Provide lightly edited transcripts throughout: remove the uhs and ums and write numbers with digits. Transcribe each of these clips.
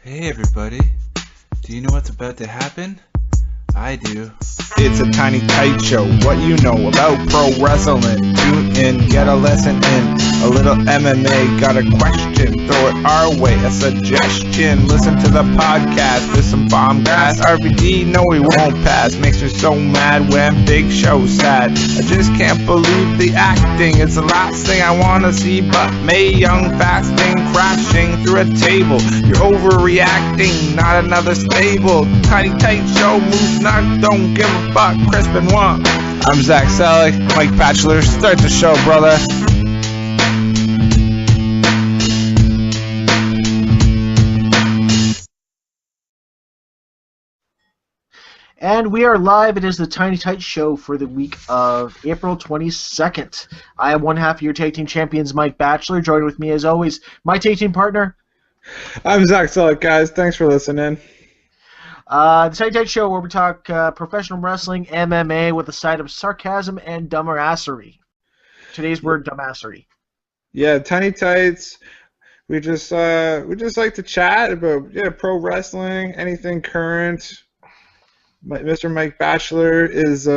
Hey everybody, do you know what's about to happen? I do. It's a tiny tight show. What you know about pro wrestling? Tune in, get a lesson in a little MMA. Got a question? Throw it our way. A suggestion? Listen to the podcast with some bomb gas. RVD, no, we won't pass. Makes me so mad when Big Show's sad. I just can't believe the acting. It's the last thing I wanna see, but Mae Young fasting, crashing through a table. You're overreacting, not another stable. Tiny tight show, moves not, don't give a fuck. Crispin one. I'm Zach Selleck, Mike Batchelor. Start the show, brother. And we are live. It is the Tiny Tight Show for the week of April 22nd. I am one half of your tag team champions, Mike Batchelor. Joined with me, as always, my tag team partner. I'm Zach Selleck, guys. Thanks for listening. The Tiny Tight Show, where we talk professional wrestling, MMA, with a side of sarcasm and dumbassery. Today's word, dumbassery. Yeah, Tiny Tights. We just like to chat about pro wrestling, anything current. Mr. Mike Batchelor is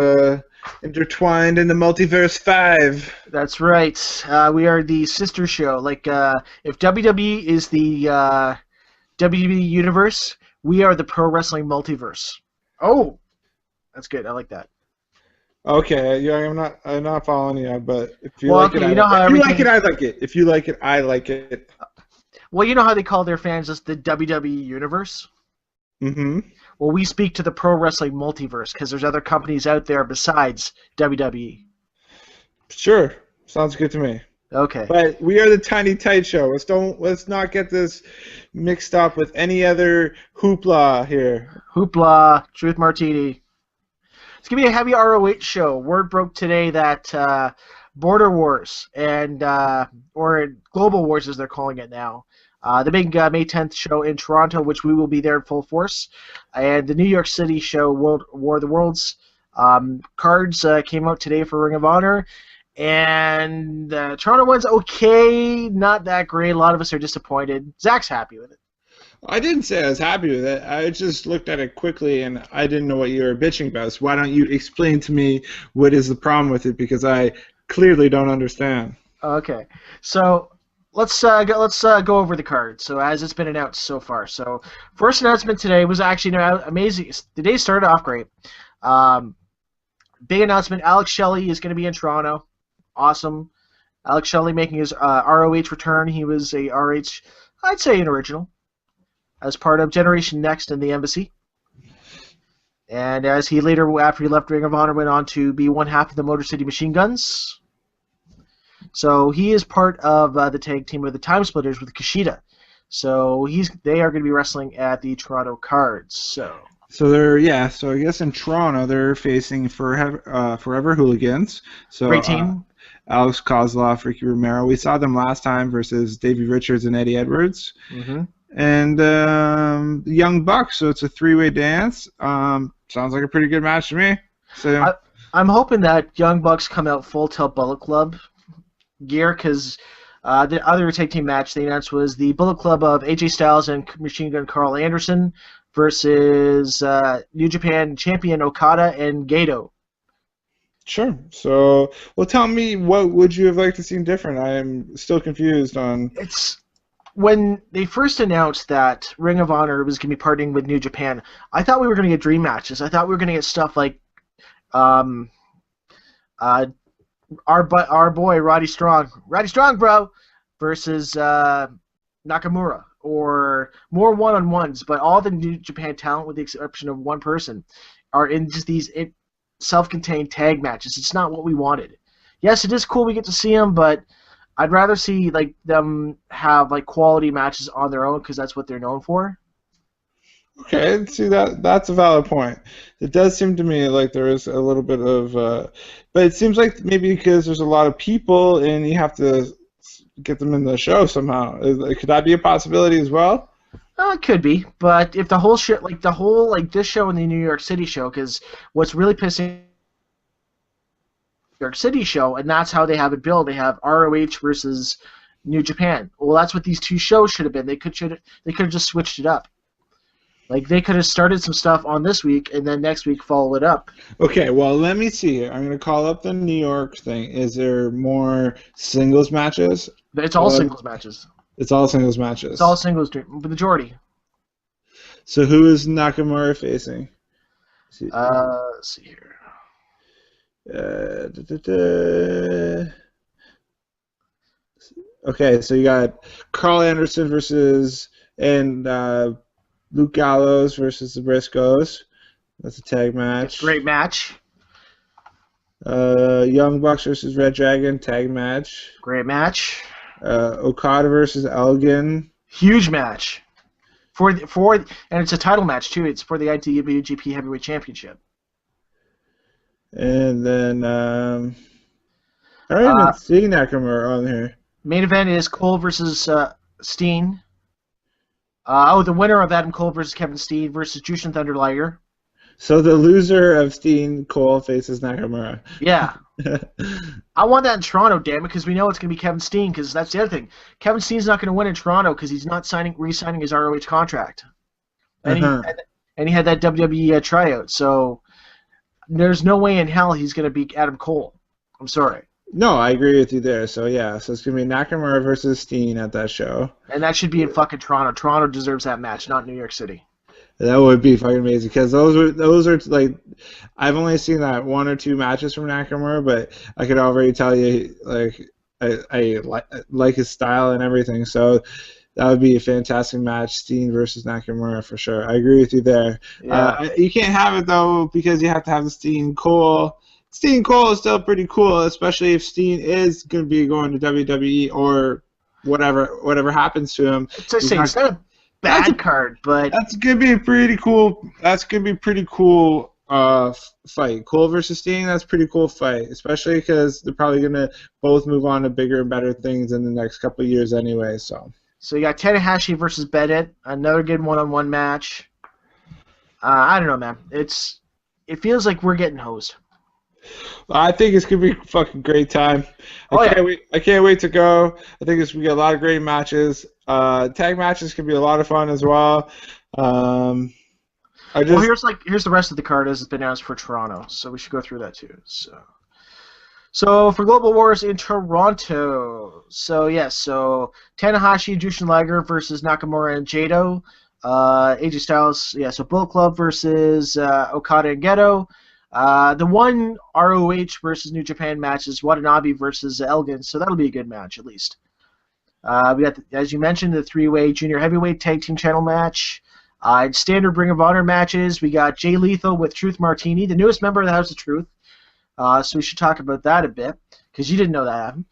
intertwined in the Multiverse 5. That's right. We are the sister show. Like, if WWE is the WWE Universe, we are the Pro Wrestling Multiverse. Oh, that's good. I like that. Okay, yeah, I'm not following you, but if you like it, I like it. If you like it, I like it. Well, you know how they call their fans just the WWE Universe? Mm-hmm. Well, we speak to the Pro Wrestling Multiverse because there's other companies out there besides WWE. Sure, sounds good to me. Okay. But we are the Tiny Tight Show. Let's not get this mixed up with any other hoopla here. Hoopla, Truth Martini. It's gonna be a heavy ROH show. Word broke today that Border Wars and or Global Wars, as they're calling it now. The big May 10th show in Toronto, which we will be there in full force, and the New York City show, War of the Worlds. Cards came out today for Ring of Honor, and Toronto one's okay, not that great. A lot of us are disappointed. Zach's happy with it. I didn't say I was happy with it. I just looked at it quickly, and I didn't know what you were bitching about. So why don't you explain to me what is the problem with it? Because I clearly don't understand. Okay, so let's go over the card. So as it's been announced so far. So first announcement today was actually amazing. The day started off great. Big announcement: Alex Shelley is going to be in Toronto. Awesome. Alex Shelley making his ROH return. He was a RH, I'd say an original, as part of Generation Next in the Embassy. And as he later, after he left Ring of Honor, went on to be one half of the Motor City Machine Guns. So he is part of the tag team of the Time Splitters with Kushida. So they are going to be wrestling at the Toronto Cards. So I guess in Toronto they're facing Forever Hooligans. So great team. Alex Kozlov, Ricky Romero. We saw them last time versus Davey Richards and Eddie Edwards. Mm-hmm. And the Young Bucks. So it's a three-way dance. Sounds like a pretty good match to me. So I'm hoping that Young Bucks come out full tilt Bullet Club gear, because the other tag team match they announced was the Bullet Club of AJ Styles and Machine Gun Carl Anderson versus New Japan champion Okada and Gato. Sure. So, well, tell me, what would you have liked to see different? I am still confused on. It's when they first announced that Ring of Honor was going to be partnering with New Japan, I thought we were going to get dream matches. I thought we were going to get stuff like our boy Roddy Strong, bro, versus Nakamura, or more one-on-ones. But all the New Japan talent, with the exception of one person, are in just these self-contained tag matches. It's not what we wanted. Yes, it is cool we get to see them, but I'd rather see them have quality matches on their own, because that's what they're known for. Okay, see that's a valid point. It does seem to me like there is a little bit of, but it seems like maybe because there's a lot of people and you have to get them in the show somehow. Could that be a possibility as well? It could be, but if the whole shit, this show and the New York City show, because what's really pissing New York City show, and that's how they have it billed. They have ROH versus New Japan. Well, that's what these two shows should have been. They could have just switched it up. Like, they could have started some stuff on this week and then next week follow it up. Okay, well, let me see here. I'm going to call up the New York thing. Is there more singles matches? It's all singles matches. It's all singles matches. It's all singles, the majority. So who is Nakamura facing? Let's see here. Okay, so you got Carl Anderson versus Luke Gallows versus the Briscoes. That's a tag match. Great match. Young Bucks versus Red Dragon, tag match. Great match. Okada versus Elgin. Huge match. And it's a title match too. It's for the IWGP Heavyweight Championship. And then I don't even see Nakamura on here. Main event is Cole versus Steen. The winner of Adam Cole versus Kevin Steen versus Jushin Thunder Liger. So the loser of Steen Cole faces Nakamura. Yeah. I want that in Toronto, damn it, because we know it's going to be Kevin Steen, because that's the other thing. Kevin Steen's not going to win in Toronto because he's not re-signing his ROH contract. And he had that WWE tryout, so there's no way in hell he's going to beat Adam Cole. I'm sorry. No, I agree with you there. So yeah, so it's gonna be Nakamura versus Steen at that show. And that should be in fucking Toronto. Toronto deserves that match, not New York City. That would be fucking amazing because those are like, I've only seen that 1 or 2 matches from Nakamura, but I could already tell you like I like his style and everything. So that would be a fantastic match, Steen versus Nakamura for sure. I agree with you there. Yeah. You can't have it though because you have to have the Steen Cole. Steen Cole is still pretty cool, especially if Steen is going to be going to WWE or whatever happens to him. It's not a bad card, but that's going to be a pretty cool. That's going to be a pretty cool fight. Cole versus Steen. That's a pretty cool fight, especially because they're probably going to both move on to bigger and better things in the next couple of years anyway. So you got Tanahashi versus Bennett, another good one-on-one match. I don't know, man. It feels like we're getting hosed. I think it's gonna be a fucking great time. I can't wait to go. I think we get a lot of great matches. Tag matches can be a lot of fun as well. Here's the rest of the card as it's been announced for Toronto, so we should go through that too. So for Global Wars in Toronto, so Tanahashi, Jushin Liger versus Nakamura and Jado. AJ Styles, so Bullet Club versus Okada and Gedo. The one ROH versus New Japan match is Watanabe versus Elgin, so that'll be a good match at least. We got, as you mentioned, the 3-way Junior Heavyweight Tag Team Channel match. Standard Ring of Honor matches. We got Jay Lethal with Truth Martini, the newest member of the House of Truth. So we should talk about that a bit, because you didn't know that happened.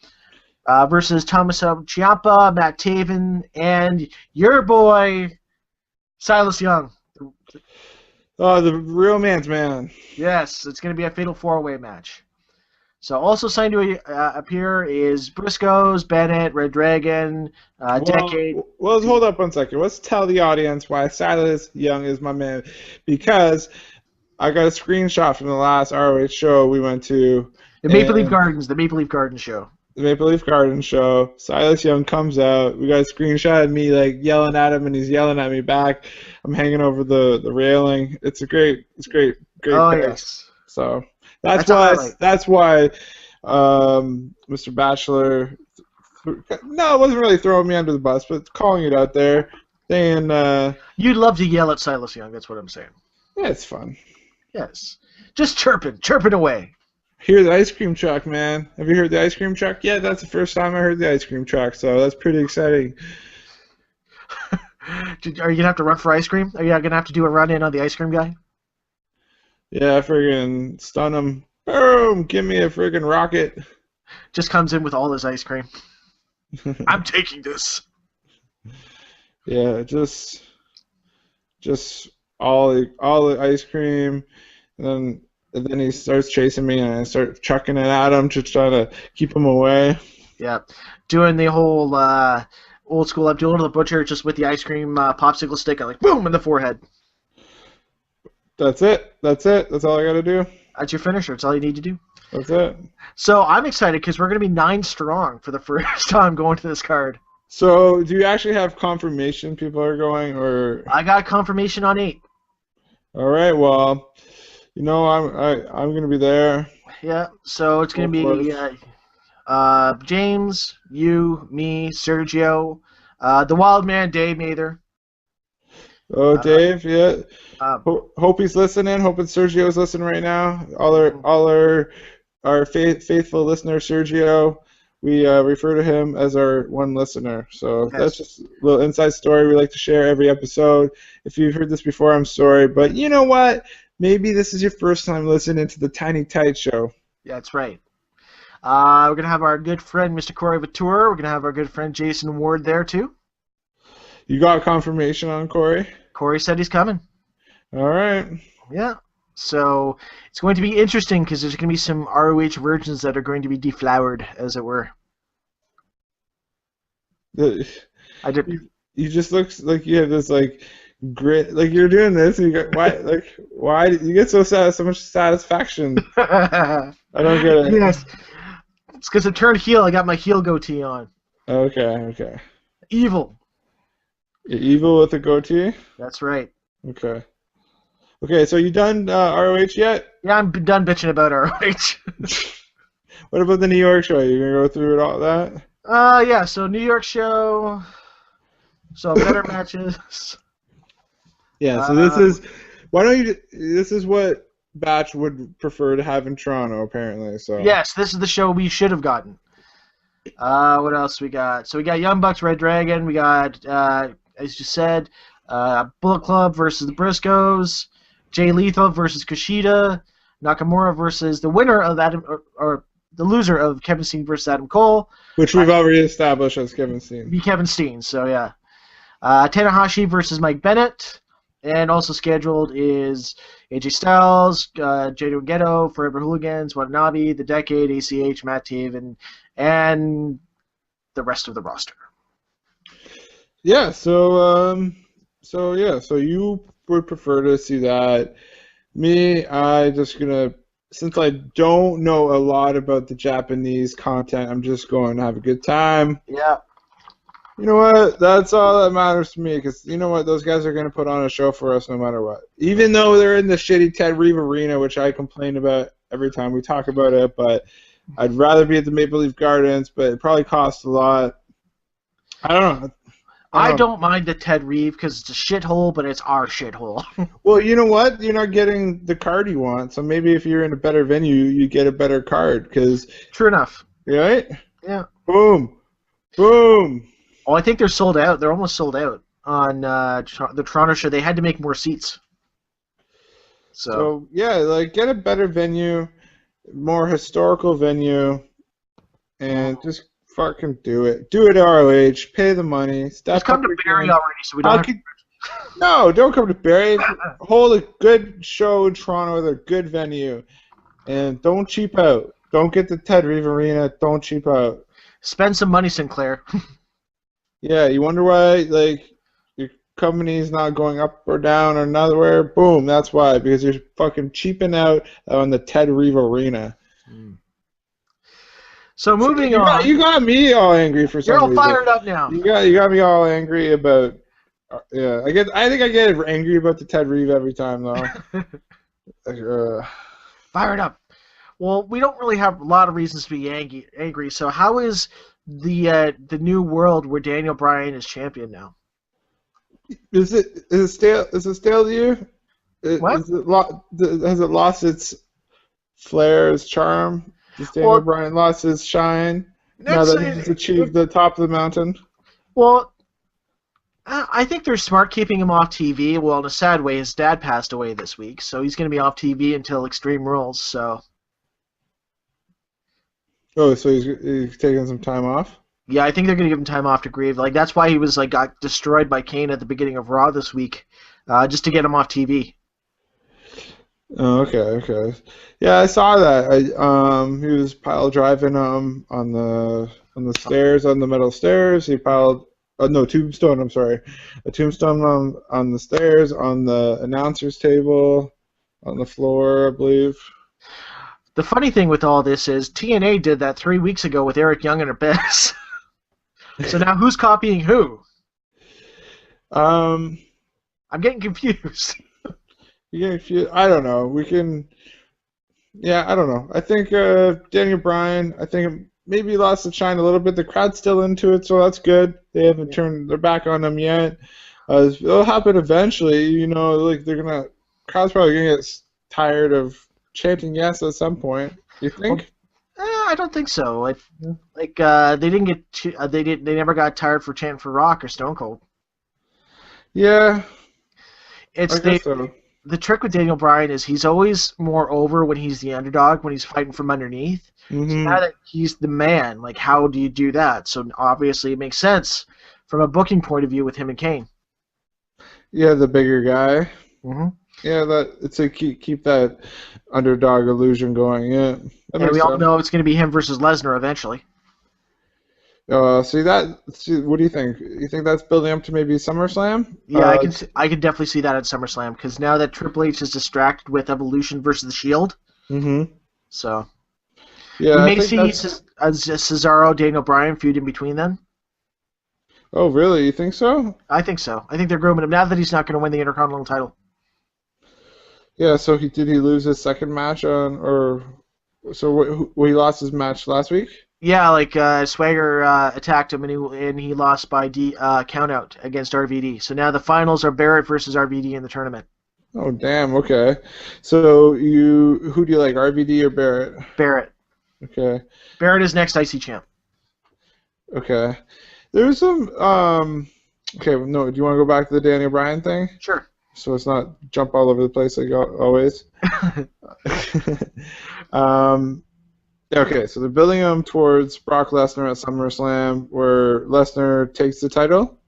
Versus Tommaso Ciampa, Matt Taven, and your boy, Silas Young. Oh, the real man's man. Yes, it's going to be a fatal 4-way match. So also signed to appear is Briscoes, Bennett, Red Dragon, Decade. Well, hold up 1 second. Let's tell the audience why Silas Young is my man. Because I got a screenshot from the last ROH show we went to. The Maple Leaf Gardens show. The Maple Leaf Garden show. Silas Young comes out. We got a screenshot of me like yelling at him, and he's yelling at me back. I'm hanging over the railing. It's great. Oh place. yes. So that's why Mr. Bachelor. No, it wasn't really throwing me under the bus, but calling it out there, saying. You'd love to yell at Silas Young. That's what I'm saying. Yeah, it's fun. Yes. Just chirping away. Hear the ice cream truck, man. Have you heard the ice cream truck? Yeah, that's the first time I heard the ice cream truck, so that's pretty exciting. Are you going to have to run for ice cream? Are you going to have to do a run-in on the ice cream guy? Yeah, friggin' stun him. Boom! Give me a friggin' rocket. Just comes in with all his ice cream. I'm taking this. Yeah, just all the ice cream, and then he starts chasing me, and I start chucking it at him, just trying to keep him away. Yeah, doing the whole old school Abdullah the Butcher, just with the ice cream popsicle stick, and like boom in the forehead. That's it. That's all I gotta do. That's your finisher. That's all you need to do. That's it. So I'm excited because we're gonna be 9 strong for the first time going to this card. So, do you actually have confirmation people are going, or? I got confirmation on 8. All right, well, I'm gonna be there, Yeah, so it's going of to be course. James, you, me, Sergio, the Wild Man, Dave Mather. Oh, Uh, Dave, yeah. uh, Hope he's listening. Hoping Sergio's listening right now. mhm. Our faithful listener, Sergio. We refer to him as our one listener. So that's Yes. just a little inside story we like to share every episode. If you've heard this before, I'm sorry, but you know what? Maybe this is your first time listening to the Tiny Tight Show. That's right. We're going to have our good friend, Mr. Corey Vatour. We're going to have our good friend, Jason Ward, there, too. You got confirmation on Corey? Corey said he's coming. All right. Yeah. So it's going to be interesting because there's going to be some ROH virgins that are going to be deflowered, as it were. I did. You just look like you have this like grit, like you're doing this, and you got why you get so much satisfaction? I don't get it. Yes. It's because I turned heel. I got my heel goatee on. Okay. Evil. You're evil with a goatee. That's right. Okay. So you done ROH yet? Yeah, I'm done bitching about ROH. What about the New York show? You gonna go through it all that? Yeah. So New York show. So better matches. Yeah. So this is why don't you? This is what Batch would prefer to have in Toronto, apparently. So Yes, this is the show we should have gotten. What else we got? So we got Young Bucks, Red Dragon. We got, as you said, Bullet Club versus the Briscoes. Jay Lethal versus Kushida. Nakamura versus the winner of Adam, or the loser of Kevin Steen versus Adam Cole. which we've already established as Kevin Steen. Be Kevin Steen. So yeah. Tanahashi versus Mike Bennett. And also scheduled is AJ Styles, Jado Ghetto, Forever Hooligans, Watanabe, The Decade, ACH, Matt Taven, and the rest of the roster. Yeah, so you would prefer to see that. Me, since I don't know a lot about the Japanese content, I'm just going to have a good time. Yeah. You know what? That's all that matters to me, because you know what? Those guys are going to put on a show for us no matter what. Even though they're in the shitty Ted Reeve Arena, which I complain about every time we talk about it, but I'd rather be at the Maple Leaf Gardens, but it probably costs a lot. I don't know. I don't mind the Ted Reeve because it's a shithole, but it's our shithole. Well, you know what? You're not getting the card you want, so maybe if you're in a better venue, you get a better card, because... True enough. Right? Yeah. Boom. Oh, I think they're sold out. They're almost sold out on the Toronto show. They had to make more seats. So yeah, like get a better venue, more historical venue, and just fucking do it. Do it ROH. Pay the money. Just come to Barrie already, so we don't. No, don't come to Barrie. Hold a good show in Toronto with a good venue, and don't cheap out. Don't get the Ted Reeve Arena. Don't cheap out. Spend some money, Sinclair. Yeah, you wonder why, like, your company's not going up or down or nowhere? Boom, that's why, because you're fucking cheaping out on the Ted Reeve Arena. So moving on. You got me all angry for some reason. You're all fired up now. You got me all angry about, yeah, I think I get angry about the Ted Reeve every time, though. Fired up. Well, we don't really have a lot of reasons to be angry. So how is the new world where Daniel Bryan is champion now? Is it stale? Is it stale to you? What? Has it lost its flair, its charm? Has Daniel Bryan lost his shine now that he's achieved the top of the mountain? Well, I think they're smart keeping him off TV. Well, in a sad way, his dad passed away this week, so he's going to be off TV until Extreme Rules. So. Oh, so he's taking some time off? Yeah, I think they're going to give him time off to grieve. Like that's why he was got destroyed by Kane at the beginning of Raw this week, just to get him off TV. Oh, okay. Yeah, I saw that. He was pile driving on the stairs, on the metal stairs. He piled tombstone. I'm sorry, a tombstone on the stairs, on the announcer's table, on the floor, I believe. The funny thing with all this is TNA did that 3 weeks ago with Eric Young and Abyss. So now who's copying who? Um, I'm getting confused. yeah, if you, I don't know. We can. Yeah, I don't know. I think Daniel Bryan. I think maybe lost the shine a little bit. The crowd's still into it, so that's good. They haven't turned their back on him yet. It'll happen eventually. Like crowd's probably gonna get tired of chanting yes at some point. You think? I don't think so. Yeah. They didn't get they never got tired for chanting for Rock or Stone Cold. Yeah, It's I guess so. the trick with Daniel Bryan is he's always more over when he's the underdog, when he's fighting from underneath. So Hmm. now that he's the man, like how do you do that? So obviously it makes sense from a booking point of view with him and Kane. Yeah, the bigger guy. Mm-hmm. Yeah, that it's a keep that underdog illusion going. Yeah, that And makes we all sense. know it's going to be him versus Lesnar eventually. See, what do you think? You think that's building up to maybe SummerSlam? Yeah, I can definitely see that at SummerSlam because now that Triple H is distracted with Evolution versus the Shield, Mm-hmm. so Yeah, we I may think see Cesaro Daniel Bryan feud in between them. Oh, really? You think so? I think so. I think they're grooming him now that he's not going to win the Intercontinental title. Yeah. So did he lose his second match he lost his match last week? Yeah, Swagger attacked him and he lost by count out against RVD. So now the finals are Barrett versus RVD in the tournament. Oh, damn. Okay. So who do you like, RVD or Barrett? Barrett. Okay. Barrett is next IC champ. Okay. There's some Okay. No. Do you want to go back to the Daniel Bryan thing? Sure. So it's not jump all over the place like always. Okay, so they're building him towards Brock Lesnar at SummerSlam, where Lesnar takes the title.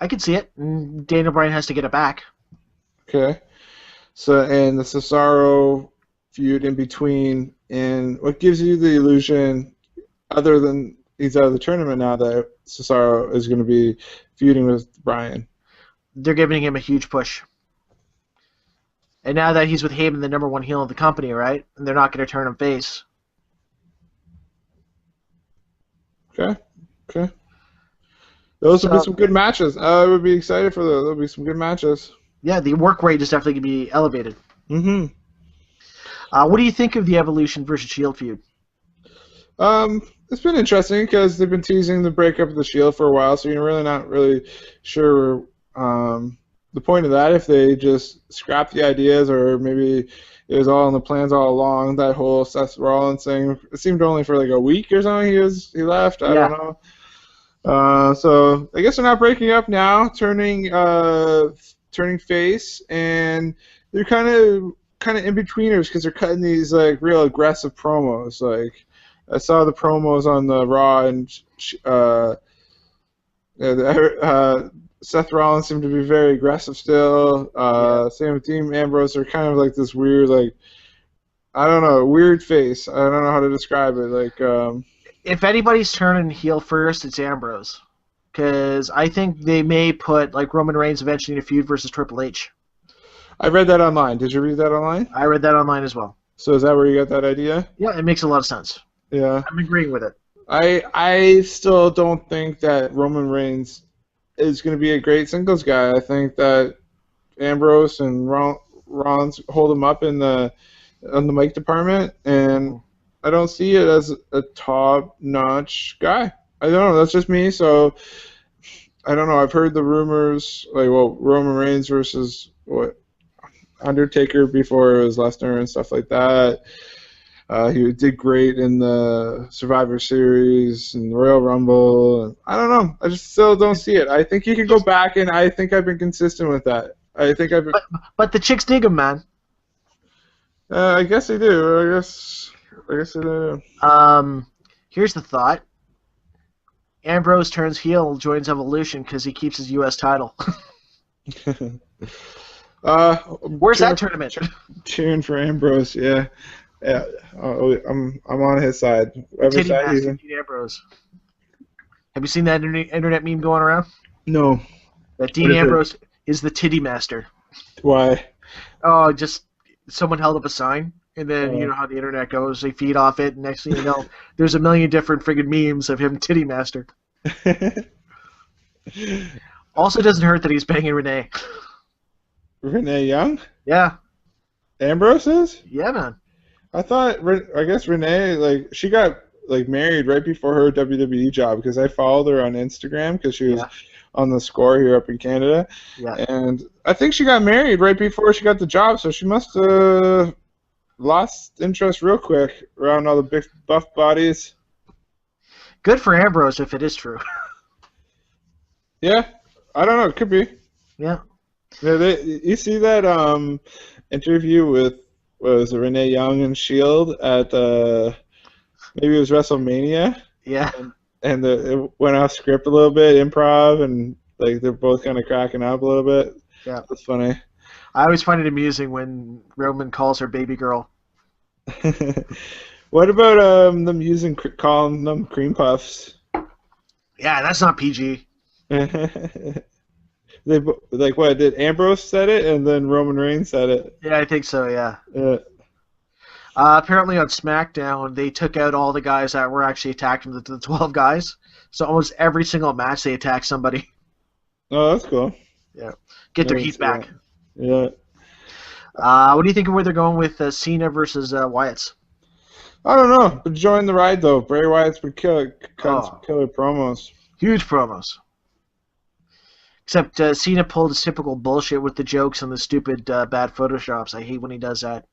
I can see it. And Daniel Bryan has to get it back. Okay, and the Cesaro feud in between, and what gives you the illusion, other than he's out of the tournament now, that Cesaro is going to be feuding with Bryan? They're giving him a huge push. And now that he's with Heyman, the number one heel of the company, right? And they're not going to turn him face. Okay. Those will be some good matches. I would be excited for those. There'll be some good matches. Yeah, the work rate is definitely going to be elevated. Mm-hmm. What do you think of the Evolution versus Shield feud? It's been interesting because they've been teasing the breakup of the Shield for a while, so you're really not really sure the point of that, if they just scrap the ideas or maybe it was all in the plans all along. That whole Seth Rollins thing, it seemed only for like a week or something he left. I don't know. So I guess they're not breaking up now, turning face, and they're kind of in betweeners because they're cutting these like real aggressive promos. Like I saw the promos on the Raw, and Seth Rollins seemed to be very aggressive still. Same with Dean Ambrose. They're kind of like this weird, like, I don't know, weird face. I don't know how to describe it. Like, if anybody's turning heel first, it's Ambrose. Because I think they may put like Roman Reigns eventually in a feud versus Triple H. I read that online. Did you read that online? I read that online as well. So is that where you got that idea? Yeah, it makes a lot of sense. Yeah. I'm agreeing with it. I still don't think that Roman Reigns is going to be a great singles guy. I think that Ambrose and Rollins hold him up on the mic department, and I don't see it as a top-notch guy. I don't know. That's just me. So I don't know. I've heard the rumors, like, well, Roman Reigns versus Undertaker before it was Lesnar and stuff like that. He did great in the Survivor Series and the Royal Rumble. I don't know. I just still don't see it. I think you can go back, and I think I've been consistent with that. I think I've been. But the chicks dig him, man. I guess they do. I guess they do. Here's the thought. Ambrose turns heel, joins Evolution because he keeps his U.S. title. Where's that tournament? Cheering for Ambrose, yeah. Yeah, I'm on his side. Whatever Titty side he's Master in. Dean Ambrose. Have you seen that internet meme going around? No. That Dean Ambrose is the Titty Master. Why? Oh, just someone held up a sign And then you know how the internet goes. They feed off it, and next thing you know, there's a million different friggin' memes of him titty master. Also, doesn't hurt that he's banging Renee. Renee Young? Yeah, Ambrose is? yeah, man. I guess Renee, like, she got, like, married right before her WWE job because I followed her on Instagram because she was on the Score here up in Canada. Yeah. And I think she got married right before she got the job, so she must have lost interest real quick around all the big buff bodies. Good for Ambrose if it is true. Yeah, I don't know. It could be. Yeah. Yeah, you see that interview with what was it, Renee Young and Shield at maybe it was WrestleMania, Yeah. and it went off script a little bit, improv, and like they're both kind of cracking up a little bit. Yeah. That's funny. I always find it amusing when Roman calls her baby girl. What about them calling them cream puffs? Yeah, that's not PG. Like what did Ambrose said it and then Roman Reigns said it. Yeah, I think so, yeah. Yeah. Apparently on SmackDown, they took out all the guys that were actually attacking the 12 guys. So almost every single match they attack somebody. Oh, that's cool. Yeah. Get their Yeah, heat back. Yeah. What do you think of where they're going with Cena versus Wyatt's? I don't know, but join the ride though. Bray Wyatt's been killer promos. Huge promos. Except Cena pulled his typical bullshit with the jokes and the stupid bad photoshops. I hate when he does that.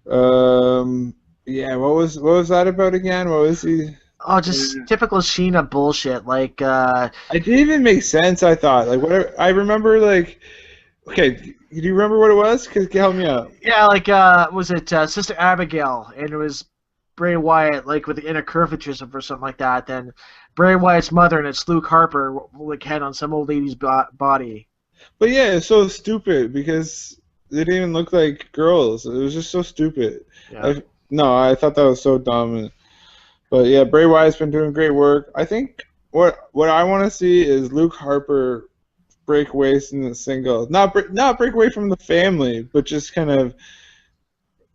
Yeah, what was that about again? What was he? Oh, just typical Cena bullshit. Like, It didn't even make sense. I thought, like, what I remember, like, okay, do you remember what it was? Cause help me out. yeah, like, was it Sister Abigail? And it was Bray Wyatt, like, with the inner curvature or something like that. Then Bray Wyatt's mother, and it's Luke Harper, like, head on some old lady's body. But yeah, it's so stupid because they didn't even look like girls. It was just so stupid. Yeah. I thought that was so dumb. But yeah, Bray Wyatt's been doing great work. I think what I want to see is Luke Harper break away from the singles, not break away from the family, but just kind of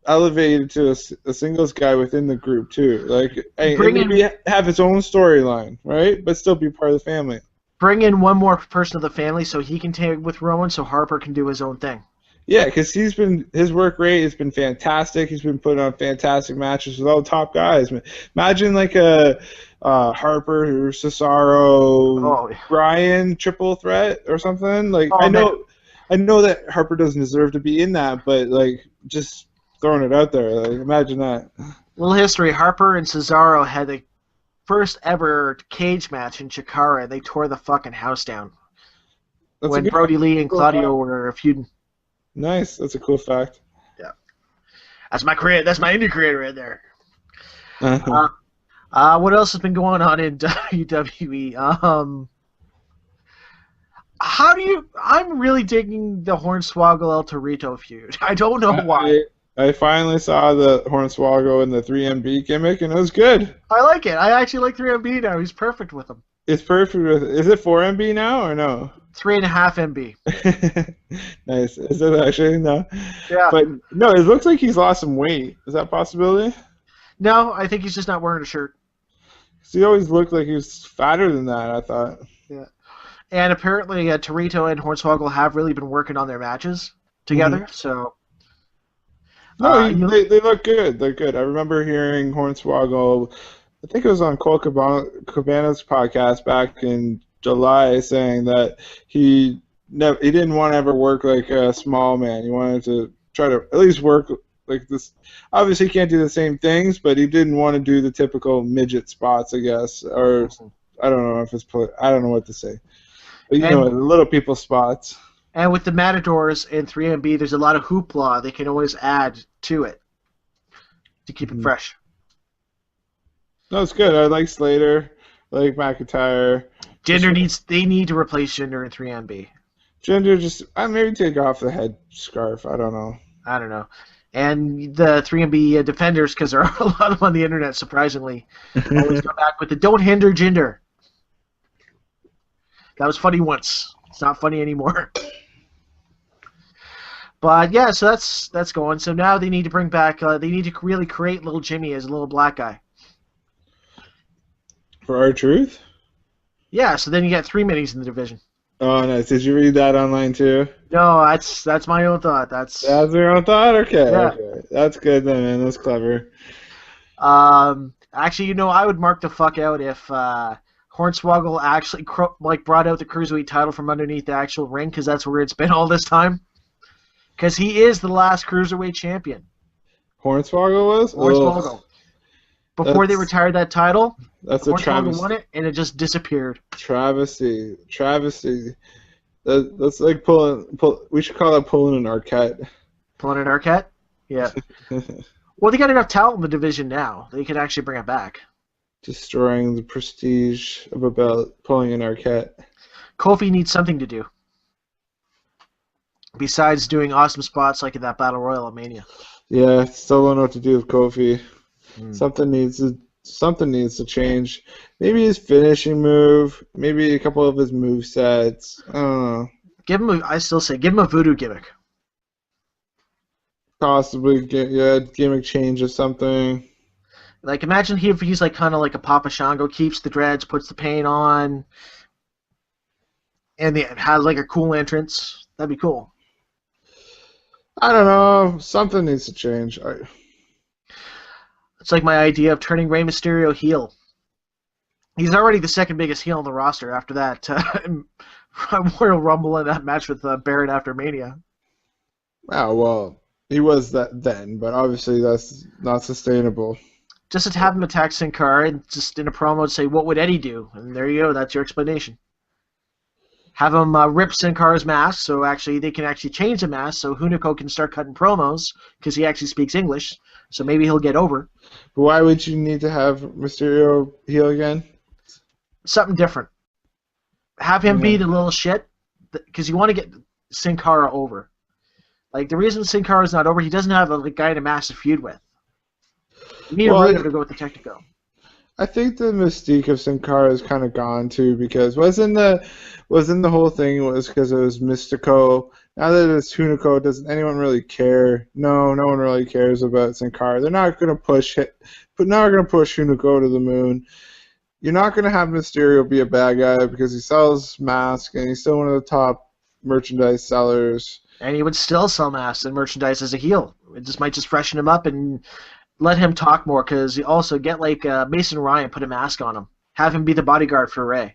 elevated to a singles guy within the group too. Like, and maybe have his own storyline, right? But still be part of the family. Bring in one more person of the family so he can take with Rowan, so Harper can do his own thing. Yeah, because his work rate has been fantastic. He's been putting on fantastic matches with all the top guys. Imagine like a Harper or Cesaro, Bryan triple threat or something. Like I know that Harper doesn't deserve to be in that, but like just throwing it out there. Like imagine that. Little history: Harper and Cesaro had the first ever cage match in Chikara. They tore the fucking house down when Brody Lee and Claudio were feuding. Nice. That's a cool fact. Yeah. That's my indie creator right there. What else has been going on in WWE? I'm really digging the Hornswoggle El Torito feud. I don't know why. I finally saw the Hornswoggle in the 3MB gimmick, and it was good. I like it. I actually like 3MB now. He's perfect with him. It's perfect with. Is it 4MB now or no? 3.5 MB. Nice. Is it actually? No. Yeah. But no, it looks like he's lost some weight. Is that a possibility? No, I think he's just not wearing a shirt. He always looked like he was fatter than that, I thought. Yeah. And apparently Torito and Hornswoggle have really been working on their matches together, so... No, they look good. They're good. I remember hearing Hornswoggle, I think it was on Cole Cabana's podcast back in July, saying that he didn't want to ever work like a small man. He wanted to try to at least work like this. Obviously, he can't do the same things, but he didn't want to do the typical midget spots, I guess. Or I don't know if it's I don't know what to say. But the little people spots. And with the Matadors in 3MB, there's a lot of hoopla they can always add to it to keep it fresh. No, it's good. I like Slater. I like McIntyre. They need to replace Jinder in 3MB. Jinder just maybe take off the head scarf. I don't know. And the 3MB defenders, because there are a lot of them on the internet, surprisingly, always go back with the "Don't hinder Jinder." That was funny once. It's not funny anymore. But yeah, so that's going. So now they need to bring back. They need to really create little Jimmy as a little black guy. For R-Truth? Yeah. So then you get 3 minis in the division. Oh, nice. Did you read that online too? No, that's my own thought. That's That's your own thought? Okay, Yeah. okay. That's good then, man. That's clever. Actually, I would mark the fuck out if Hornswoggle actually brought out the cruiserweight title from underneath the actual ring, because that's where it's been all this time. Because he is the last cruiserweight champion. Hornswoggle was? Hornswoggle. Before they That's- retired that title, That's a Hornswoggle travesty. won it, and it just disappeared. Travesty. That's like we should call it pulling an Arquette. Pulling an Arquette? Yeah. Well, they got enough talent in the division now. They can actually bring it back. Destroying the prestige of a belt, pulling an Arquette. Kofi needs something to do. Besides doing awesome spots like in that Battle Royal at Mania. Yeah, still don't know what to do with Kofi. Hmm. Something needs to change. Maybe his finishing move. Maybe a couple of his move sets. I don't know. I still say, give him a voodoo gimmick. Possibly gimmick change or something. Like, imagine if he's like kind of like a Papa Shango, keeps the dreads, puts the paint on, and has like a cool entrance. That'd be cool. I don't know. Something needs to change. It's like my idea of turning Rey Mysterio heel. He's already the second biggest heel on the roster after that Royal Rumble and that match with Barrett after Mania. Oh, well, he was that then, but obviously that's not sustainable. Just to have him attack Sin Cara and just in a promo say, what would Eddie do? And there you go, that's your explanation. Have him rip Sin Cara's mask, so actually they can actually change the mask, so Hunico can start cutting promos, because he actually speaks English, so maybe he'll get over. But why would you need to have Mysterio heel again? Something different. Have him be the little shit, because you want to get Sin Cara over. Like, the reason Sin Cara's not over, he doesn't have a guy to massive feud with. You need a Rudo to go with the Technico. I think the mystique of Sin Cara is kind of gone too, because wasn't the whole thing was because it was Mystico. Now that it's Hunico, doesn't anyone really care? No one really cares about Sin Cara. They're not gonna push Hunico to the moon. You're not gonna have Mysterio be a bad guy because he sells masks and he's still one of the top merchandise sellers. And he would still sell masks and merchandise as a heel. It just might just freshen him up and let him talk more, because you also get like Mason Ryan, put a mask on him. Have him be the bodyguard for Ray.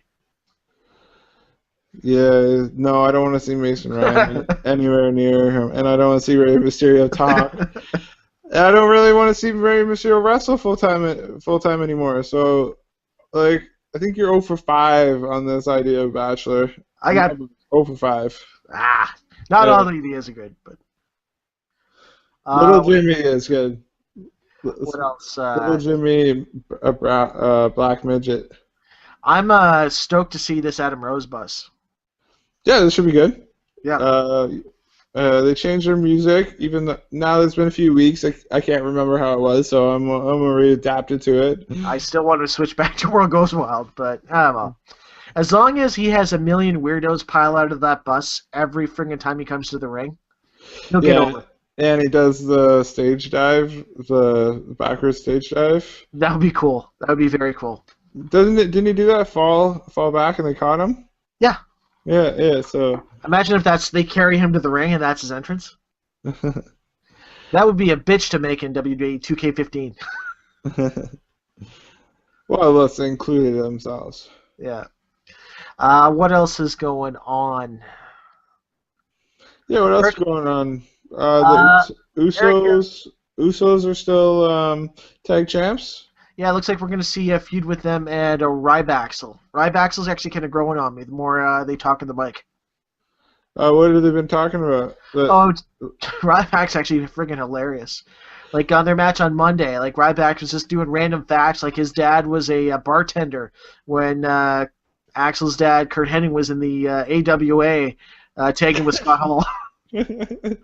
Yeah, no, I don't want to see Mason Ryan anywhere near him, and I don't want to see Rey Mysterio talk. I don't really want to see Rey Mysterio wrestle full time anymore. So, like, I think you're 0 for 5 on this idea of Bachelor. I got 0 for 5. not Yeah. all the ideas are good, but Little Jimmy is good. what else? Little Jimmy, a black midget. I'm stoked to see this Adam Rose bus. Yeah, this should be good. Yeah. They changed their music. Even now, it's been a few weeks. I can't remember how it was, so I'm gonna readapt it to it. I still want to switch back to World Goes Wild, but I don't know. As long as he has a million weirdos pile out of that bus every friggin' time he comes to the ring, he'll get over it. And he does the stage dive, the backwards stage dive. That would be cool. That would be very cool. Didn't he do that fall back and they caught him? Yeah. Yeah, so Imagine if they carry him to the ring and that's his entrance. That would be a bitch to make in WWE 2K15. well, let's include it themselves. Yeah. What else is going on? Yeah, what else is going on? The Usos are still tag champs. Yeah, it looks like we're going to see a feud with them and Rybaxel. Rybaxel's actually kind of growing on me the more they talk in the mic. What have they been talking about? Ryback's actually freaking hilarious. Like on their match on Monday, like Ryback was just doing random facts, like his dad was a bartender when Axel's dad, Kurt Hennig, was in the AWA tagging with Scott Hall. And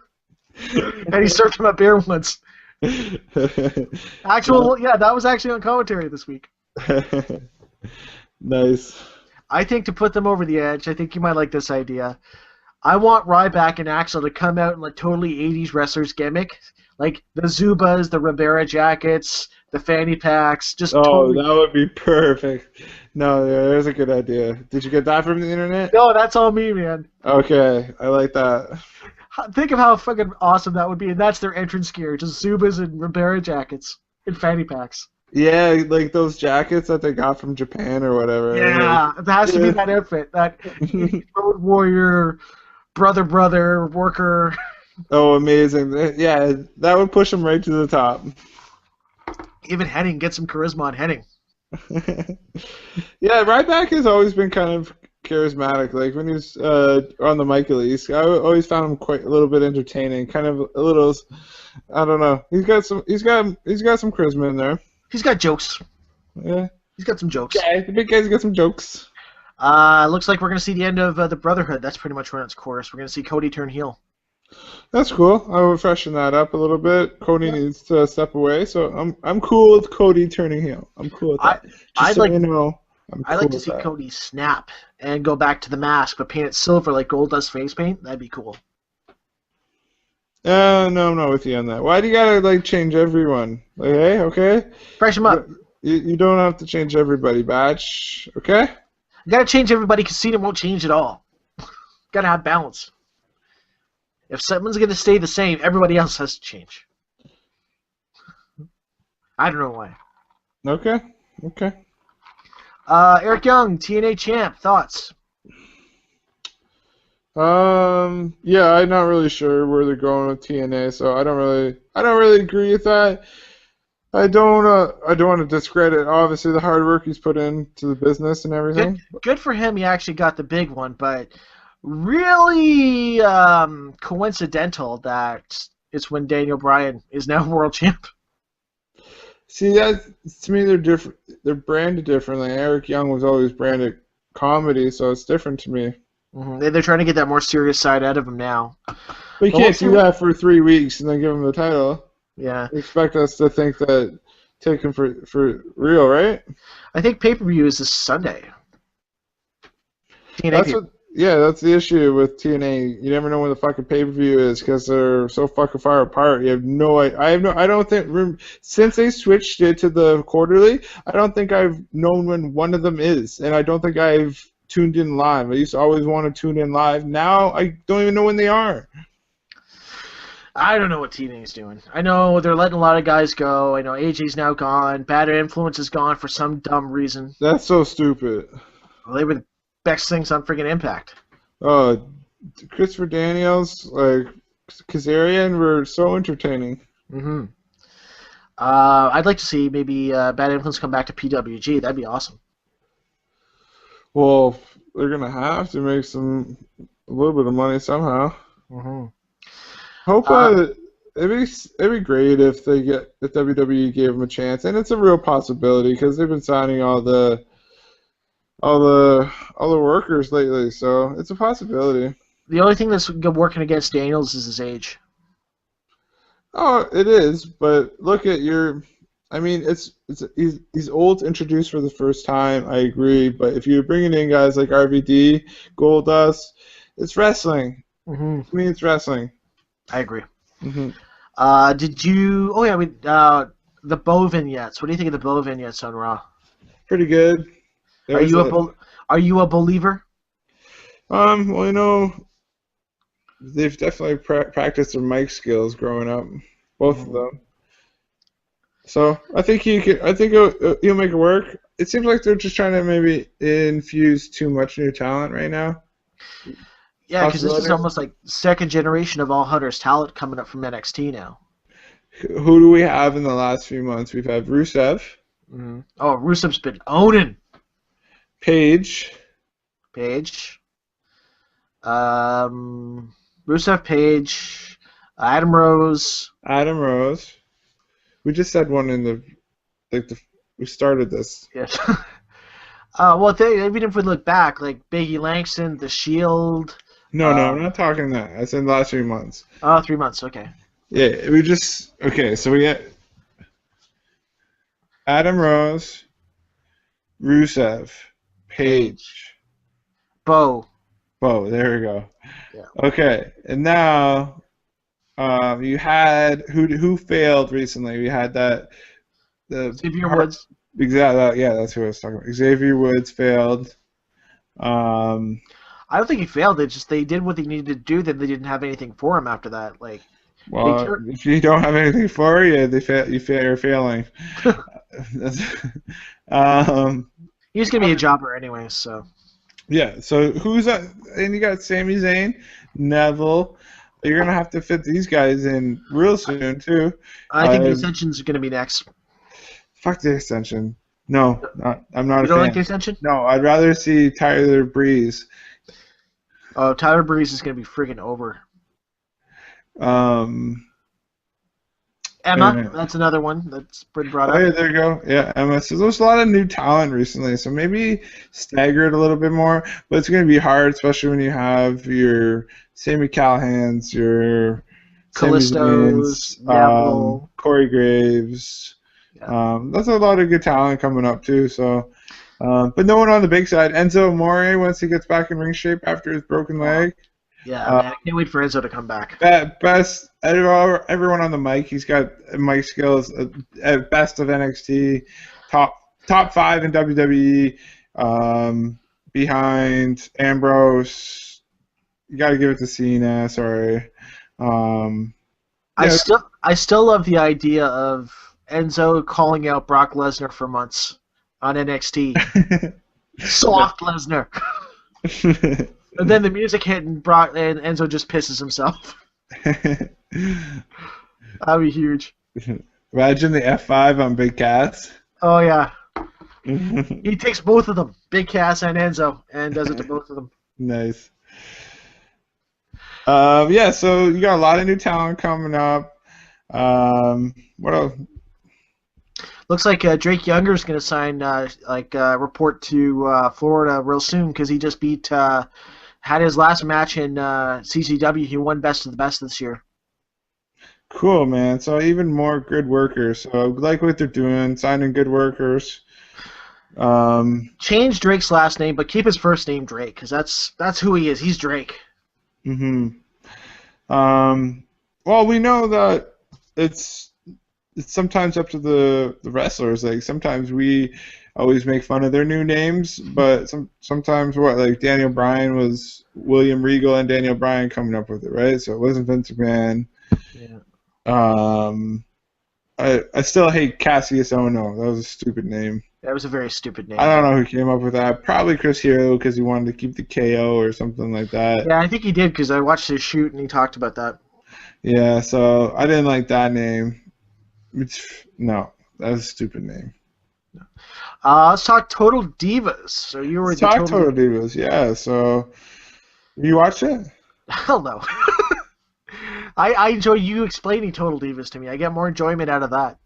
he served him a beer once. That was actually on commentary this week. Nice. I think to put them over the edge, I think you might like this idea. I want Ryback and Axel to come out in like totally 80s wrestlers gimmick, like the Zubas, the Rivera jackets, the fanny packs, just Oh, totally. that would be perfect. No, yeah, there's a good idea. Did you get that from the internet? No, that's all me, man. Okay, I like that. Think of how fucking awesome that would be, and that's their entrance gear, just Zubas and Rivera jackets and fanny packs. Yeah, like those jackets that they got from Japan or whatever. Yeah, it has to be that outfit, that road warrior, brother, worker. Oh, amazing. Yeah, that would push them right to the top. Even Henning, get some charisma on Henning. Yeah, Ryback has always been kind of charismatic. Like when he was on the mic, at least, I always found him quite a little bit entertaining. Kind of a little, I don't know. He's got some charisma in there. He's got jokes. Yeah. He's got some jokes. Yeah, the big guy's got some jokes. Looks like we're going to see the end of the Brotherhood. That's pretty much run its course. We're going to see Cody turn heel. That's cool. I will freshen that up a little bit. Cody needs to step away, so I'm cool with Cody turning heel. I'm cool with that. I'd like to see Cody snap and go back to the mask, but paint it silver like Goldust face paint. That'd be cool. No, I'm not with you on that. Why do you gotta like change everyone? Like, hey, okay. Fresh him up. You don't have to change everybody, Batch. Okay. You gotta change everybody because Cena won't change at all. Gotta have balance. If someone's gonna stay the same, everybody else has to change. I don't know why. Okay. Eric Young, TNA champ, thoughts? Yeah, I'm not really sure where they're going with TNA, so I don't really agree with that. I don't want to discredit obviously the hard work he's put into the business and everything. Good for him. He actually got the big one, but really coincidental that it's when Daniel Bryan is now world champ. See, that to me they're different. They're branded differently. Eric Young was always branded comedy, so it's different to me. Mm-hmm. They're trying to get that more serious side out of him now. But you can't do that for 3 weeks and then give him the title. Yeah. You expect us to think that take him for real, right? I think pay-per-view is this Sunday. That's the issue with TNA. You never know when the fucking pay-per-view is because they're so fucking far apart. You have no idea. I don't think since they switched it to the quarterly, I don't think I've known when one of them is, and I don't think I've tuned in live. I used to always want to tune in live. Now I don't even know when they are. I don't know what TNA is doing. I know they're letting a lot of guys go. I know AJ's now gone. Bad Influence is gone for some dumb reason. That's so stupid. Well, they were the best things on friggin' Impact. Christopher Daniels, like Kazarian, were so entertaining. Mm-hmm. I'd like to see maybe Bad Influence come back to PWG. That'd be awesome. Well, they're gonna have to make a little bit of money somehow. Mm-hmm. Hope it'd be great if WWE gave them a chance, and it's a real possibility because they've been signing all the workers lately, so it's a possibility. The only thing that's working against Daniels is his age. Oh, it is, but look at he's old to introduce for the first time. I agree, but if you're bringing in guys like RVD, Goldust, it's wrestling. Mm-hmm. To me, it's wrestling. I agree. Mm-hmm. The Bo vignettes. What do you think of the Bo vignettes on Raw? Pretty good. Are you a believer? Well, they've definitely practiced their mic skills growing up, both of them. So I think he'll make it work. It seems like they're just trying to maybe infuse too much new talent right now. Yeah, because this is almost like second generation of All Hunter's talent coming up from NXT now. Who do we have in the last few months? We've had Rusev. Mm-hmm. Oh, Rusev's been owning. Paige. Rusev, Paige, Adam Rose. We just had one in we started this. Yes. Well, even if we look back, like Biggie Langston, The Shield. No, I'm not talking that. I said the last 3 months. Oh, 3 months, okay. Yeah, so we get Adam Rose, Rusev, Paige. Bo. Whoa, there we go. Yeah. Okay, and now you had who failed recently? We had that the Xavier Woods. exactly, yeah, that's who I was talking about. Xavier Woods failed. Um, I don't think he failed. It's just they did what they needed to do. Then they didn't have anything for him after that. Like they well, turned. if you don't have anything for you, you're failing. That's- um, He's gonna be a jobber anyway. So yeah. So who's that? And you got Sami Zayn, Neville. You're gonna have to fit these guys in real soon too. I think the Ascension's gonna be next. Fuck the Ascension. No, I'm not You a don't fan. like the Ascension? No, I'd rather see Tyler Breeze. Oh, Tyler Breeze is gonna be freaking over. Um, Emma, yeah. that's another one that's been brought Oh up. yeah, there you go. Yeah, Emma. So there's a lot of new talent recently, so maybe stagger it a little bit more. But it's going to be hard, especially when you have your Sammy Callahans, your Sami Callistos, Zayns, Neville. Corey Graves. Yeah. That's a lot of good talent coming up too. So, but no one on the big side. Enzo Amore, once he gets back in ring shape after his broken leg. Yeah, man, I can't wait for Enzo to come back. Best everyone on the mic. He's got mic skills at best of NXT, top 5 in WWE, behind Ambrose. You got to give it to Cena. Sorry. I still love the idea of Enzo calling out Brock Lesnar for months on NXT. Soft Lesnar. And then the music hit and Enzo just pisses himself. That'd be huge. Imagine the F5 on Big Cass. Oh yeah. He takes both of them, Big Cass and Enzo, and does it to both of them. Nice. Yeah, so you got a lot of new talent coming up. What else? Looks like Drake Younger's going to sign, report to Florida real soon because he just had his last match in CCW. He won Best of the Best this year. Cool, man. So even more good workers. So I like what they're doing, signing good workers. Change Drake's last name, but keep his first name Drake because that's who he is. He's Drake. Mm-hmm. Well, we know that it's sometimes up to the wrestlers. Like sometimes we always make fun of their new names, but sometimes like Daniel Bryan was William Regal and Daniel Bryan coming up with it, right? So it wasn't Vince McMahon. Yeah. I still hate Cassius Ohno. That was a stupid name. That was a very stupid name. I don't know who came up with that. Probably Chris Hero because he wanted to keep the KO or something like that. Yeah, I think he did because I watched his shoot and he talked about that. Yeah, so I didn't like that name. No, that was a stupid name. Let's talk Total Divas. So you were Let's talk Total Divas. Yeah, so you watch it? Hell no. I enjoy you explaining Total Divas to me. I get more enjoyment out of that.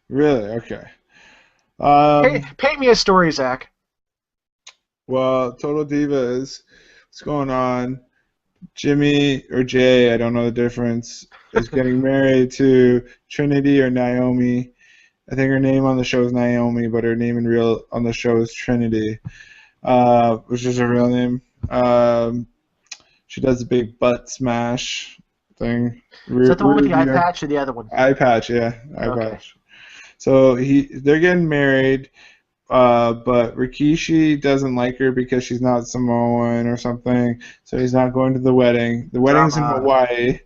Really? Okay. Paint me a story, Zach. Well, Total Divas, what's going on? Jimmy or Jay, I don't know the difference, is getting married to Trinity or Naomi. I think her name on the show is Naomi, but her name on the show is Trinity, which is her real name. She does a big butt smash thing. Is that the one with the eye patch or the other one? Eye patch, yeah. Eye Okay. patch. So they're getting married, but Rikishi doesn't like her because she's not Samoan or something, so he's not going to the wedding. The wedding's in Hawaii,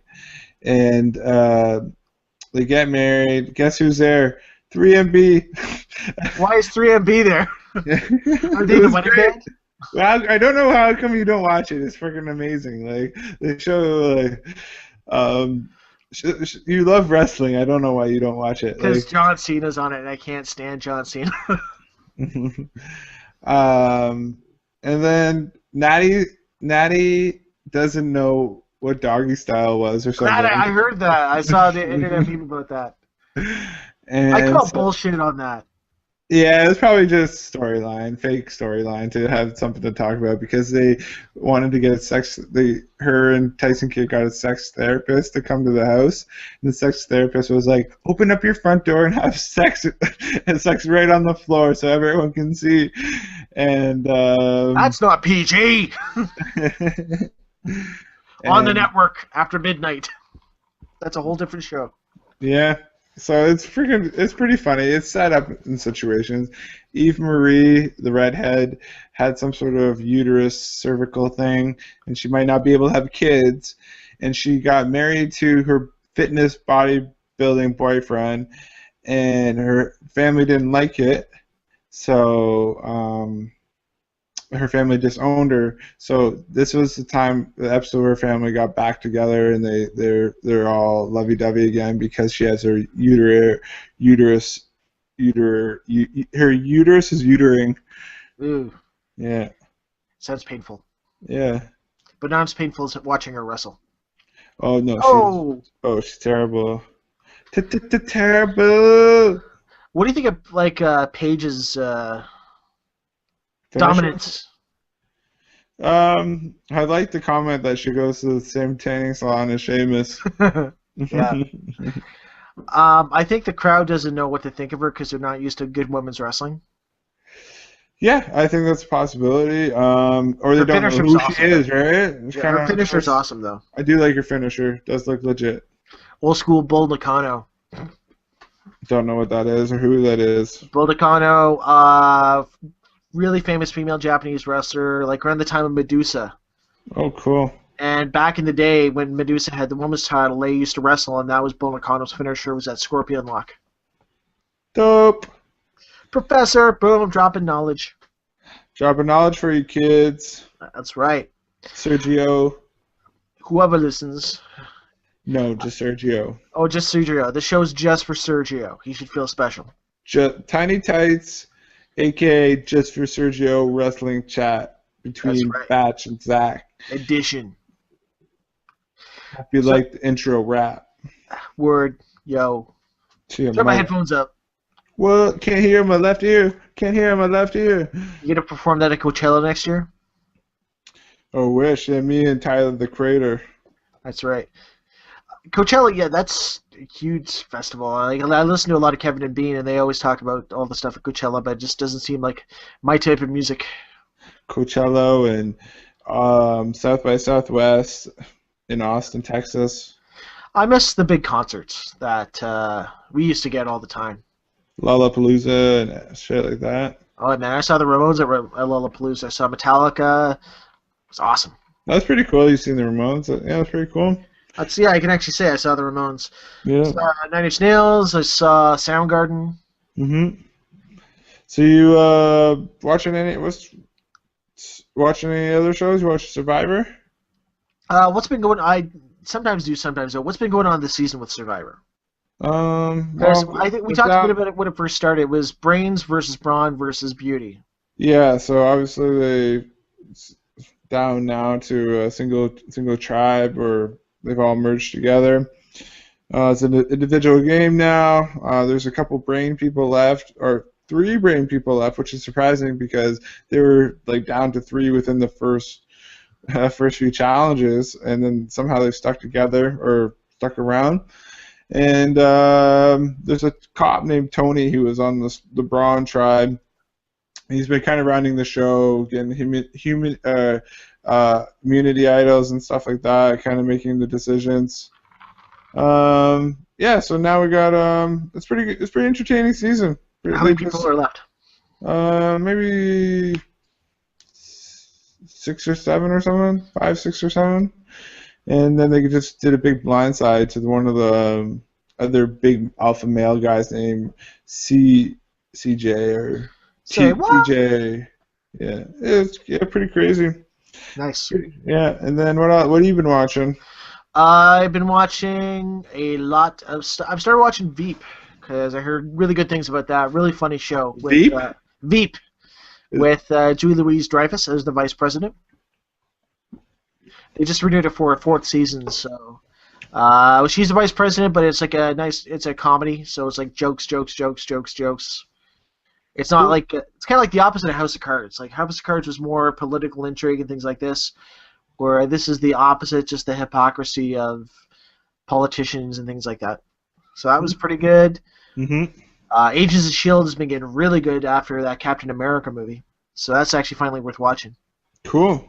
and they get married. Guess who's there? 3MB. Why is 3MB there? Are they the wedding band? Well, I don't know how come you don't watch it. It's freaking amazing. Like they show you love wrestling. I don't know why you don't watch it. Because John Cena's on it, and I can't stand John Cena. And then Natty doesn't know what Doggy Style was or something. I heard that. I saw the internet meme about that. And I call bullshit on that. Yeah, it was probably just fake storyline to have something to talk about because they wanted to get her and Tyson Kidd got a sex therapist to come to the house, and the sex therapist was like, "Open up your front door and have sex, and sex right on the floor so everyone can see." And That's not PG. On the and, network after midnight. That's a whole different show. yeah. So it's pretty funny. It's set up in situations. Eve Marie, the redhead, had some sort of uterus cervical thing, and she might not be able to have kids. And she got married to her fitness bodybuilding boyfriend, and her family didn't like it. So her family disowned her. So this was the episode where her family got back together, and they're all lovey-dovey again because she has her her uterus is uterine. Ooh, Yeah. sounds painful. Yeah. But not as painful as watching her wrestle. Oh no. She's terrible. Terrible. What do you think of Paige's dominance? I like the comment that she goes to the same tanning salon as Sheamus. Yeah. I think the crowd doesn't know what to think of her because they're not used to good women's wrestling. Yeah, I think that's a possibility. Or they don't know who she is, right? Her finisher's awesome, though. I do like her finisher. Does look legit. Old school Bull Nakano. Don't know what that is or who that is. Bull Nakano, really famous female Japanese wrestler, like around the time of Medusa. Oh, cool. And back in the day when Medusa had the women's title, they used to wrestle, and that was Bull Nakano's finisher, was that Scorpion Lock. Dope. Professor, boom, dropping knowledge. Dropping knowledge for you kids. That's right. Sergio. Whoever listens. No, just Sergio. Oh, just Sergio. The show's just for Sergio. He should feel special. Tiny Tights, a.k.a. Just for Sergio wrestling chat between Batch and Zach. Edition. If you like the intro rap. Word. Yo. Turn my headphones up. Well, can't hear my left ear. Can't hear my left ear. You gonna perform that at Coachella next year? Oh, wish. Yeah, me and Tyler the Creator. That's right. Coachella, yeah, that's a huge festival. I listen to a lot of Kevin and Bean, and they always talk about all the stuff at Coachella, but it just doesn't seem like my type of music. Coachella and South by Southwest in Austin, Texas. I miss the big concerts that we used to get all the time. Lollapalooza and shit like that. Oh, man, I saw the Ramones at Lollapalooza. I saw Metallica. It was awesome. That's pretty cool. You've seen the Ramones. Yeah, that's pretty cool. Yeah, I can actually say I saw the Ramones. Yeah. I saw Nine Inch Nails. I saw Soundgarden. Mm-hmm. So you watching any other shows? You watch Survivor? What's been going? I sometimes do, sometimes don't. What's been going on this season with Survivor? I think we talked a bit about it when it first started. It was brains versus brawn versus beauty. Yeah. So obviously they down now to a single tribe, or they've all merged together. It's an individual game now. There's a couple brain people left, or 3 brain people left, which is surprising because they were like down to 3 within the first few challenges, and then somehow they stuck together or stuck around. And there's a cop named Tony who was on the Brawn tribe. He's been kind of running the show, getting immunity idols and stuff like that, kind of making the decisions. Yeah, so now we got it's pretty entertaining season. How many people are left? Maybe 6 or 7 or something, 5, 6 or 7, and then they just did a big blindside to one of the other big alpha male guys named CJ or TJ. Yeah, it's pretty crazy. Nice. Yeah, and then what have you been watching? I've been watching a lot of stuff. I've started watching Veep because I heard really good things about that. Really funny show. With, Veep? Veep. With Julie Louis-Dreyfus as the vice president. They just renewed it for a 4th season, so she's the vice president, but it's like it's a comedy, so it's like jokes. It's not like it's kind of like the opposite of House of Cards. Like House of Cards was more political intrigue and things like this, where this is the opposite, just the hypocrisy of politicians and things like that. So that was pretty good. Mm-hmm. Agents of S.H.I.E.L.D. has been getting really good after that Captain America movie. So that's actually finally worth watching. Cool.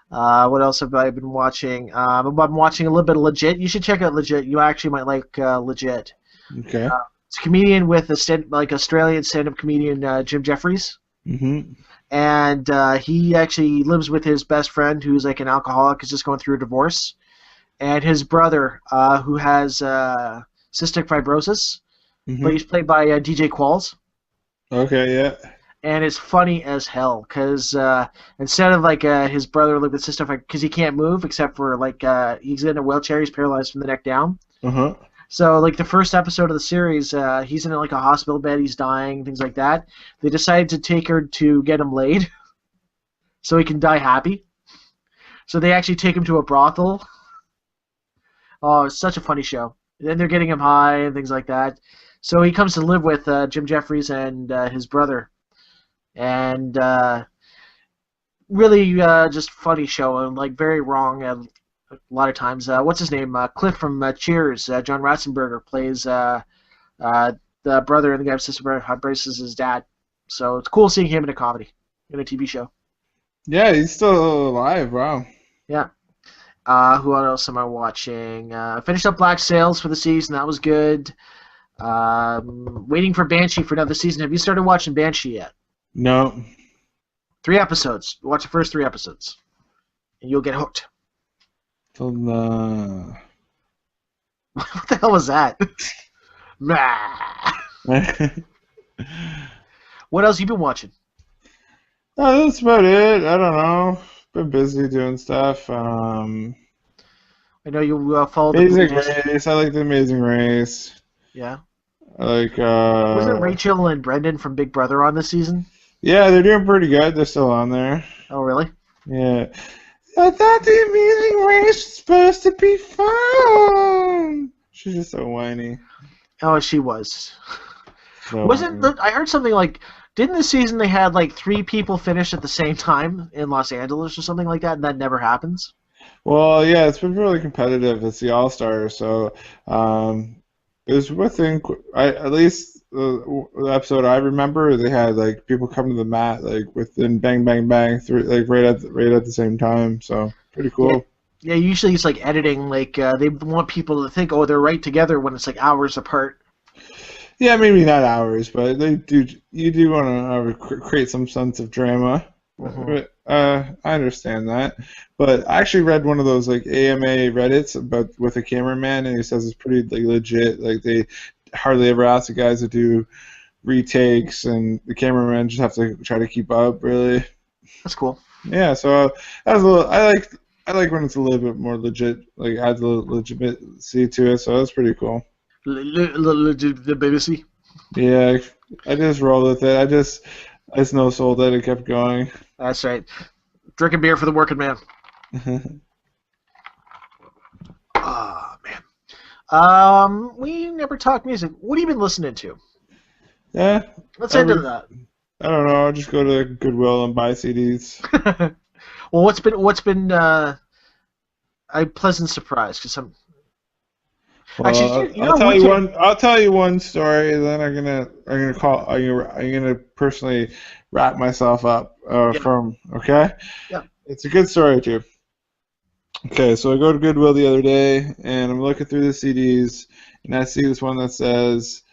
What else have I been watching? I'm watching a little bit of Legit. You should check out Legit. You actually might like Legit. Okay. It's a comedian with Australian stand-up comedian Jim Jeffries, Mm-hmm. and he actually lives with his best friend who's like an alcoholic, is just going through a divorce, and his brother who has cystic fibrosis, but he's played by DJ Qualls. Okay, yeah. And it's funny as hell because instead of like his brother lived with cystic fibrosis because he can't move except for like he's in a wheelchair, he's paralyzed from the neck down. Uh-huh. So like the first episode of the series, he's in like a hospital bed, he's dying, things like that. They decided to take her to get him laid, so he can die happy. So they actually take him to a brothel. Oh, it's such a funny show. Then they're getting him high and things like that. So he comes to live with Jim Jeffries and his brother. And really just funny show and like very wrong a lot of times. What's his name? Cliff from Cheers. John Ratzenberger plays the brother and the guy with cystic fibrosis is his dad. So it's cool seeing him in a comedy, in a TV show. Yeah, he's still alive. Wow. Yeah. Who else am I watching? I finished up Black Sails for the season. That was good. Waiting for Banshee for another season. Have you started watching Banshee yet? No. 3 episodes. Watch the first 3 episodes, and you'll get hooked. Till What the hell was that? Nah. What else you been watching? Oh, that's about it. I don't know. Been busy doing stuff. I know you followed the Amazing Blues. Race. I like the Amazing Race. Yeah. I like. Wasn't Rachel and Brendan from Big Brother on this season? Yeah, they're doing pretty good. They're still on there. Oh, really? Yeah. I thought the Amazing Race was supposed to be fun. She's just so whiny. Oh, she was. So Wasn't whiny. I heard something like? Didn't this season they had like 3 people finish at the same time in Los Angeles or something like that, and that never happens? Well, yeah, it's been really competitive. It's the All Stars, so it was within. At least the episode I remember, they had like people come to the mat like within bang, bang, bang, like right at the same time. So pretty cool. Yeah, usually it's like editing. Like they want people to think, oh, they're right together when it's like hours apart. Yeah, maybe not hours, but they do. You do want to create some sense of drama. But, I understand that, but I actually read one of those like AMA Reddits about with a cameraman, and he says it's pretty like legit. Like they hardly ever ask the guys to do retakes, and the cameramen just have to try to keep up. Really, That's cool. yeah. So that was a little. I like when it's a little bit more legit, like adds a little legitimacy to it. So that's pretty cool. The BBC. Yeah, I just rolled with it. I just no sold it. It kept going. That's right. Drinking beer for the working man. Ah, man. We never talk music. What have you been listening to? Yeah. Let's end on that. I don't know. I'll just go to Goodwill and buy CDs. Well, what's been a pleasant surprise? Because Well, actually, I'll tell you one story, and then I'm gonna personally wrap myself up from. Okay. Yeah. It's a good story too. Okay, so I go to Goodwill the other day, and I'm looking through the CDs, and I see this one that says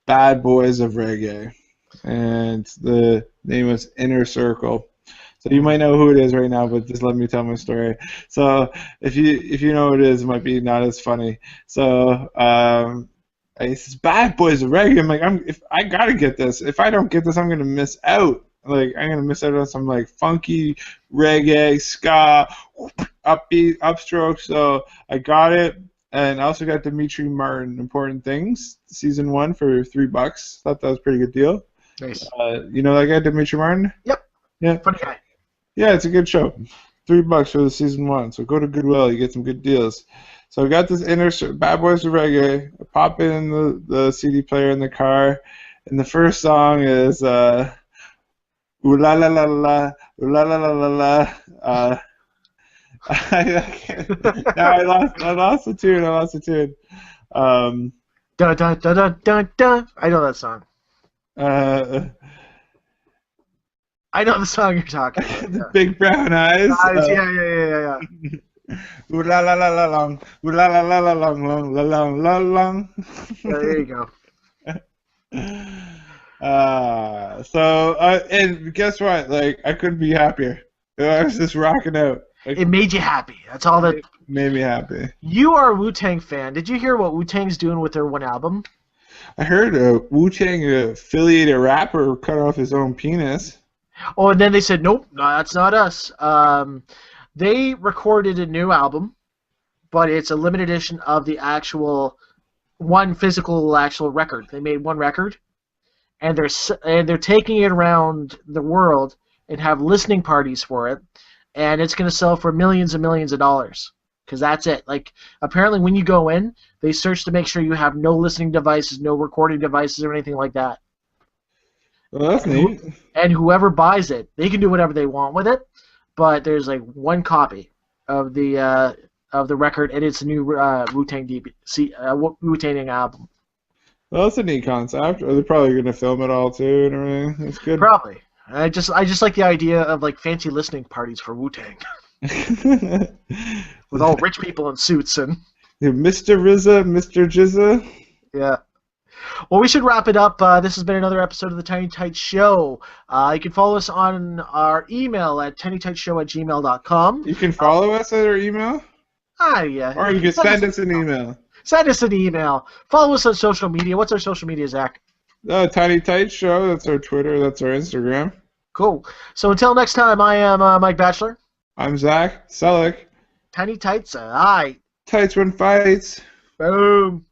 "Bad Boys of Reggae," and the name is Inner Circle. So you might know who it is right now, but just let me tell my story. So if you know who it is, it might be not as funny. So it says Bad Boys of Reggae. I'm like, if I gotta get this. If I don't get this, I'm gonna miss out. Like I'm gonna miss out on some like funky reggae, ska, upbeat, upstroke. So I got it, and I also got Dimitri Martin, Important Things, season 1 for $3. Thought that was a pretty good deal. nice. You know that guy, Dimitri Martin? Yep. Yeah. Funny guy. Yeah, it's a good show. $3 for the season 1. So go to Goodwill, you get some good deals. So I got this Bad Boys of Reggae. I pop in the CD player in the car, and the first song is Ooh La La La La, Ooh La La La La La. I lost the tune. Dun dun dun dun dun dun. I know that song. I know the song you're talking about. The Big Brown Eyes. Yeah. Ooh la la la la long, ooh la la la la long, long la long la long. Yeah, there you go. And guess what? Like, I couldn't be happier. I was just rocking out. Like, It made you happy. That's all that. it made me happy. You are a Wu-Tang fan. Did you hear what Wu-Tang's doing with their one album? I heard a Wu-Tang affiliated rapper cut off his own penis. Oh, and then they said, nope, no, that's not us. They recorded a new album, but it's a limited edition of the actual one physical actual record. They made one record, and they're taking it around the world and have listening parties for it, and it's going to sell for millions and millions of dollars. Because that's it. Like, apparently when you go in, they search to make sure you have no listening devices, no recording devices, or anything like that. Well, that's neat. And whoever buys it, they can do whatever they want with it. But there's like one copy of the record, and it's a new Wu-Tang Wu-Tang album. Well, that's a neat concept. They're probably going to film it all too and everything. That's good. Probably. I just like the idea of like fancy listening parties for Wu-Tang with all rich people in suits and. Mr. RZA, Mr. Jizza. Yeah. Well, we should wrap it up. This has been another episode of the Tiny Tight Show. You can follow us on our email at tinytightshow@gmail.com. You can follow us at our email? Yeah. Or you can send us an email. Send us an email. Follow us on social media. What's our social media, Zach? Tiny Tight Show. That's our Twitter. That's our Instagram. Cool. So until next time, I am Mike Batchelor. I'm Zach Selleck. Tiny Tights. Aye. Tights when fights. Boom.